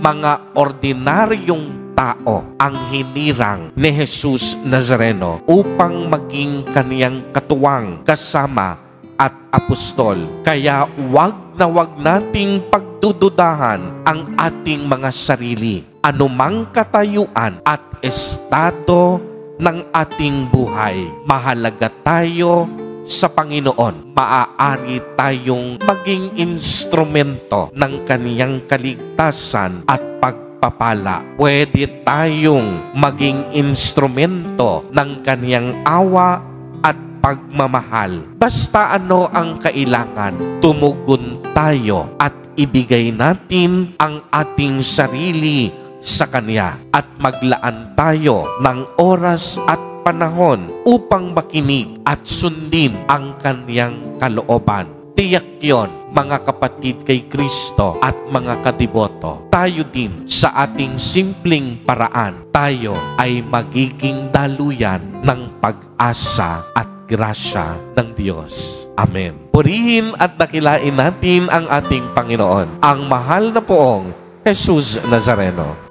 mga ordinaryong tao ang hinirang ni Jesus Nazareno upang maging kaniyang katuwang, kasama at apostol. Kaya wag nating pagdududahan ang ating mga sarili. Anumang katayuan at estado ng ating buhay, mahalaga tayo sa Panginoon. Maaari tayong maging instrumento ng kaniyang kaligtasan at pagpapala. Pwede tayong maging instrumento ng kaniyang awa at pagmamahal. Basta ano ang kailangan, tumugon tayo at ibigay natin ang ating sarili sa Kanya at maglaan tayo ng oras at panahon upang makinig at sundin ang Kanyang kalooban. Tiyak yon, mga kapatid kay Kristo at mga kadiboto. Tayo din sa ating simpleng paraan, tayo ay magiging daluyan ng pag-asa at grasya ng Diyos. Amen. Purihin at dakilain natin ang ating Panginoon, ang mahal na poong Jesus Nazareno.